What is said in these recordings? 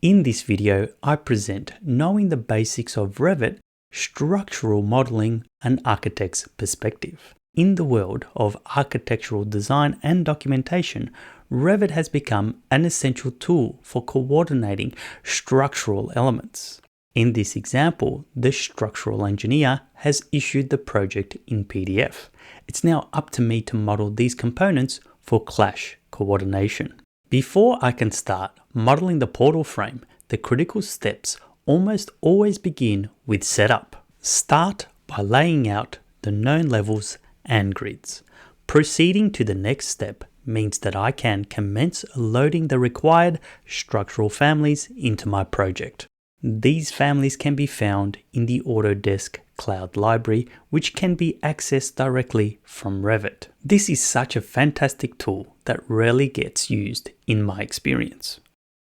In this video, I present knowing the basics of Revit, structural modeling, and architect's perspective. In the world of architectural design and documentation, Revit has become an essential tool for coordinating structural elements. In this example, the structural engineer has issued the project in PDF. It's now up to me to model these components for clash coordination. Before I can start modeling the portal frame, the critical steps almost always begin with setup. Start by laying out the known levels and grids. Proceeding to the next step means that I can commence loading the required structural families into my project. These families can be found in the Autodesk Cloud Library, which can be accessed directly from Revit. This is such a fantastic tool that rarely gets used in my experience.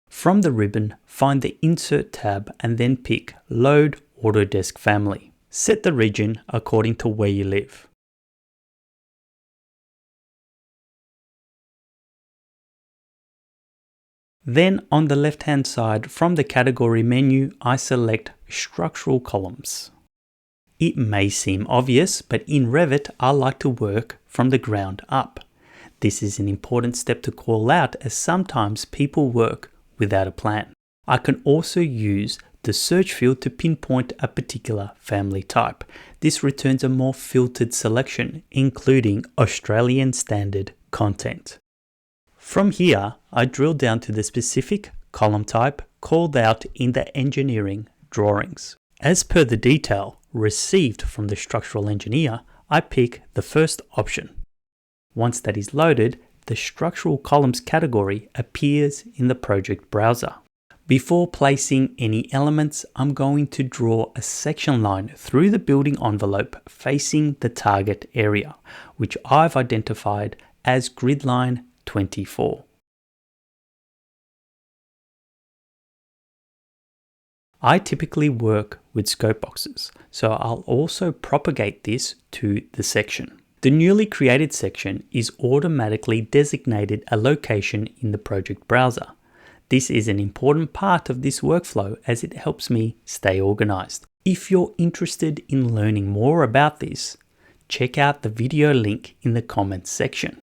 From the ribbon, find the Insert tab and then pick Load Autodesk Family. Set the region according to where you live. Then on the left-hand side from the category menu, I select Structural Columns. It may seem obvious, but in Revit, I like to work from the ground up. This is an important step to call out as sometimes people work without a plan. I can also use the search field to pinpoint a particular family type. This returns a more filtered selection, including Australian Standard content. From here, I drill down to the specific column type called out in the engineering drawings. As per the detail received from the structural engineer, I pick the first option. Once that is loaded, the structural columns category appears in the project browser. Before placing any elements, I'm going to draw a section line through the building envelope facing the target area, which I've identified as grid line 24. I typically work with scope boxes, so I'll also propagate this to the section. The newly created section is automatically designated a location in the project browser. This is an important part of this workflow as it helps me stay organized. If you're interested in learning more about this, check out the video link in the comments section.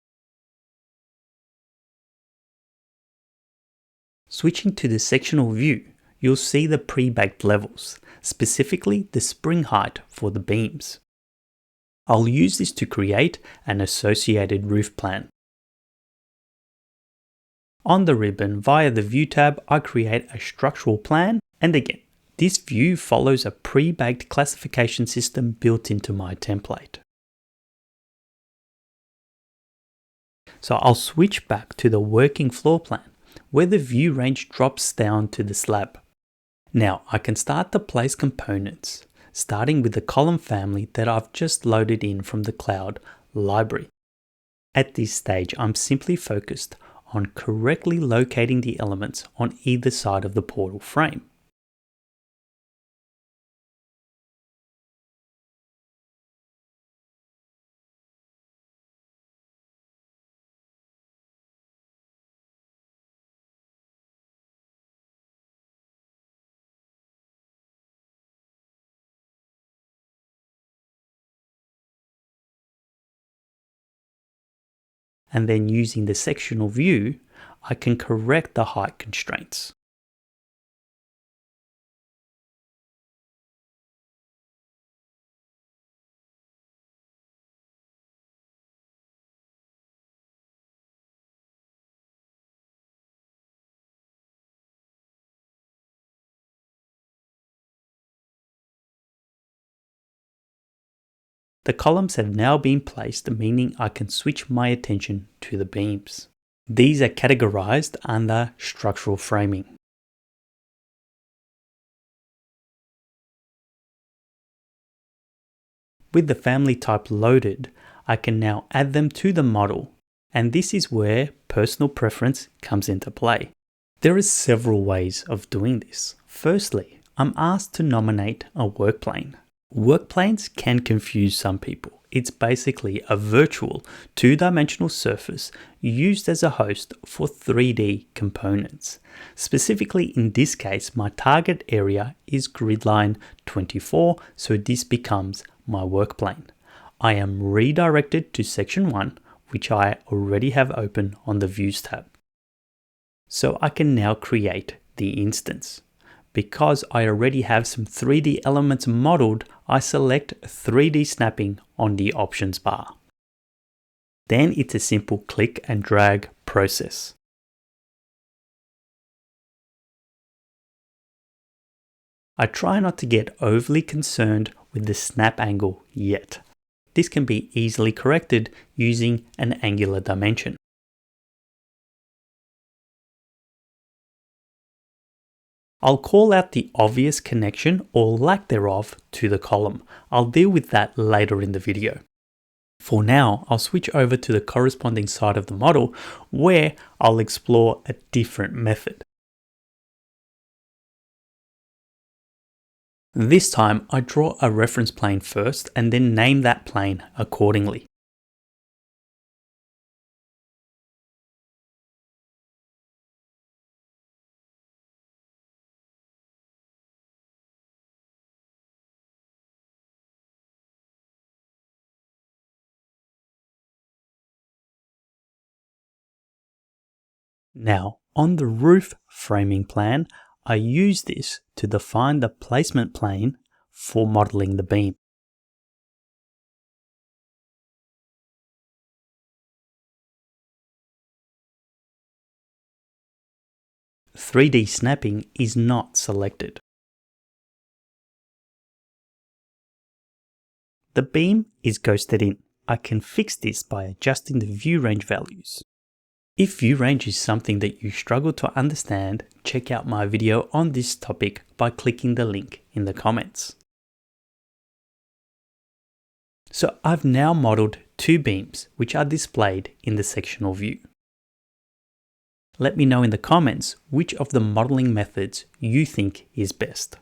Switching to the sectional view, you'll see the pre-baked levels, specifically the spring height for the beams. I'll use this to create an associated roof plan. On the ribbon via the View tab, I create a structural plan, and again, this view follows a pre-baked classification system built into my template. So I'll switch back to the working floor plan, where the view range drops down to the slab. Now I can start to place components, starting with the column family that I've just loaded in from the Cloud Library. At this stage, I'm simply focused on correctly locating the elements on either side of the portal frame. And then using the sectional view, I can correct the height constraints. The columns have now been placed, meaning I can switch my attention to the beams. These are categorized under structural framing. With the family type loaded, I can now add them to the model, and this is where personal preference comes into play. There are several ways of doing this. Firstly, I'm asked to nominate a work plane. Work planes can confuse some people, it's basically a virtual two-dimensional surface used as a host for 3D components. Specifically in this case, my target area is grid line 24, so this becomes my work plane. I am redirected to section 1, which I already have open on the Views tab. So I can now create the instance. Because I already have some 3D elements modeled, I select 3D snapping on the options bar. Then it's a simple click and drag process. I try not to get overly concerned with the snap angle yet. This can be easily corrected using an angular dimension. I'll call out the obvious connection or lack thereof to the column. I'll deal with that later in the video. For now, I'll switch over to the corresponding side of the model where I'll explore a different method. This time, I draw a reference plane first and then name that plane accordingly. Now, on the roof framing plan, I use this to define the placement plane for modeling the beam. "3D snapping" is not selected. The beam is ghosted in. I can fix this by adjusting the view range values. If view range is something that you struggle to understand, check out my video on this topic by clicking the link in the comments. So I've now modeled two beams which are displayed in the sectional view. Let me know in the comments which of the modeling methods you think is best.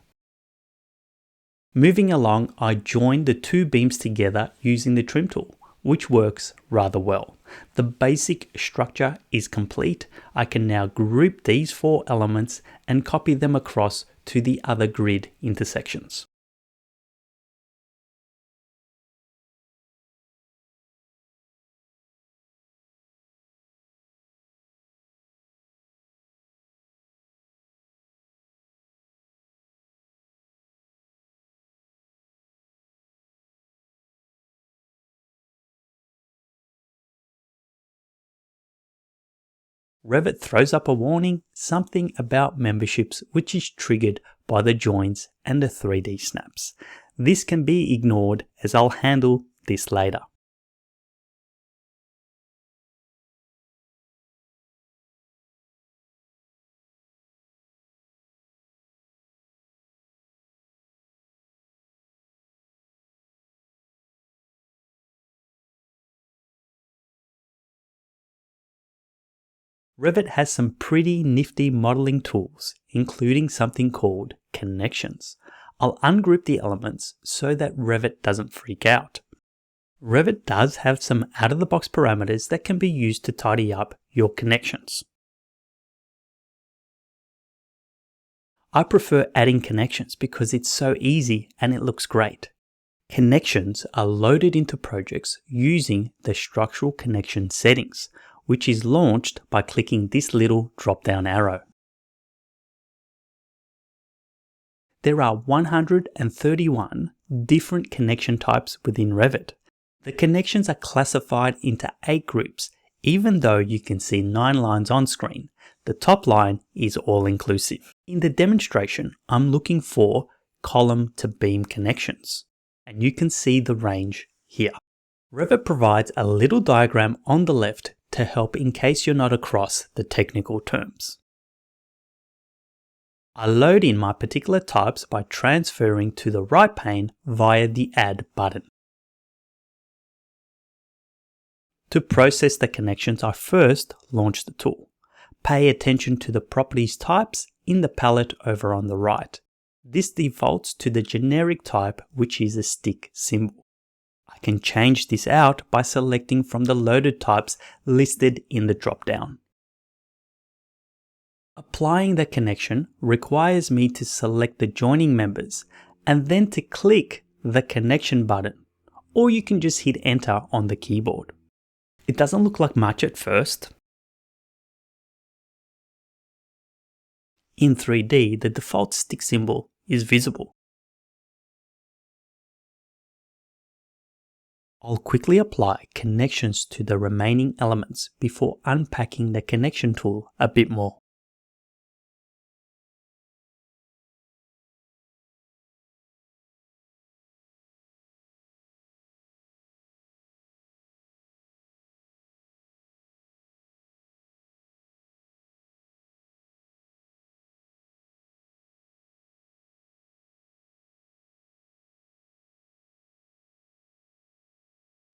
Moving along, I joined the two beams together using the trim tool, which works rather well. The basic structure is complete. I can now group these four elements and copy them across to the other grid intersections. Revit throws up a warning, something about memberships, which is triggered by the joins and the 3D snaps. This can be ignored as I'll handle this later. Revit has some pretty nifty modeling tools, including something called connections. I'll ungroup the elements so that Revit doesn't freak out. Revit does have some out-of-the-box parameters that can be used to tidy up your connections. I prefer adding connections because it's so easy and it looks great. Connections are loaded into projects using the structural connection settings, which is launched by clicking this little drop-down arrow. There are 131 different connection types within Revit. The connections are classified into 8 groups, even though you can see 9 lines on screen. The top line is all-inclusive. In the demonstration, I'm looking for column to beam connections, and you can see the range here. Revit provides a little diagram on the left to help in case you're not across the technical terms. I load in my particular types by transferring to the right pane via the Add button. To process the connections, I first launch the tool. Pay attention to the properties types in the palette over on the right. This defaults to the generic type, which is a stick symbol. I can change this out by selecting from the loaded types listed in the dropdown. Applying the connection requires me to select the joining members and then to click the connection button, or you can just hit enter on the keyboard. It doesn't look like much at first. In 3D, the default stick symbol is visible. I'll quickly apply connections to the remaining elements before unpacking the connection tool a bit more.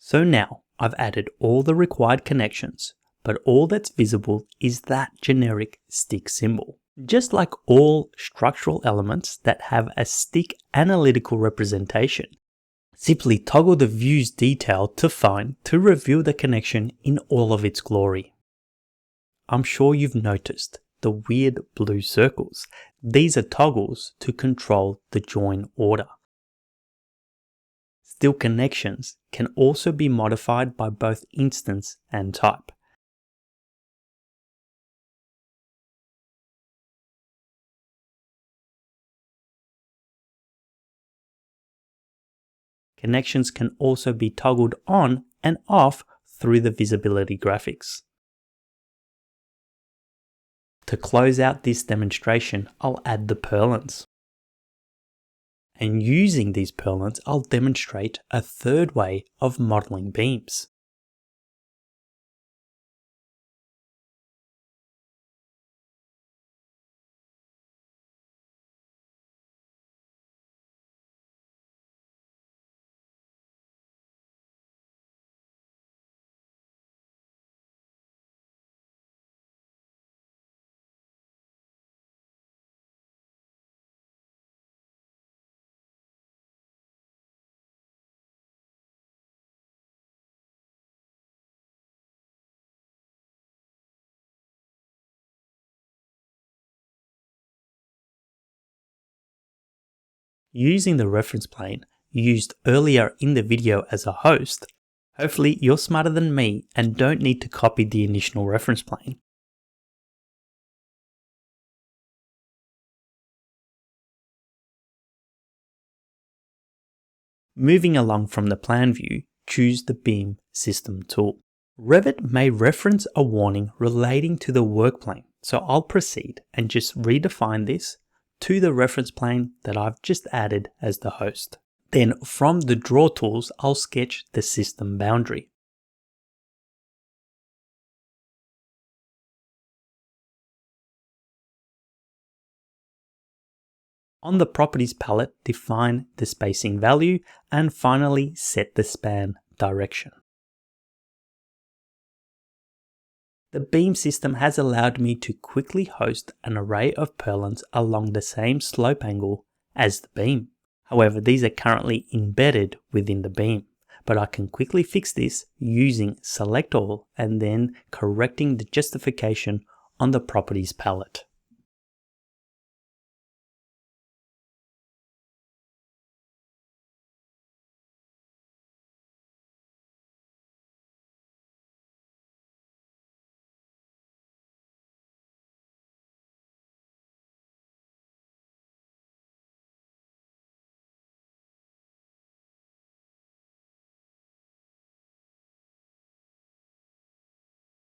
So now I've added all the required connections, but all that's visible is that generic stick symbol. Just like all structural elements that have a stick analytical representation, simply toggle the view's detail to fine to reveal the connection in all of its glory. I'm sure you've noticed the weird blue circles. These are toggles to control the join order. Still connections can also be modified by both instance and type. Connections can also be toggled on and off through the visibility graphics. To close out this demonstration, I'll add the purlins. And using these purlins, I'll demonstrate a third way of modeling beams. Using the reference plane used earlier in the video as a host, hopefully you're smarter than me and don't need to copy the initial reference plane. Moving along from the plan view, choose the Beam System tool. Revit may reference a warning relating to the work plane, so I'll proceed and just redefine this to the reference plane that I've just added as the host. Then from the draw tools, I'll sketch the system boundary. On the properties palette, define the spacing value and finally set the span direction. The beam system has allowed me to quickly host an array of purlins along the same slope angle as the beam. However, these are currently embedded within the beam, but I can quickly fix this using select all and then correcting the justification on the properties palette.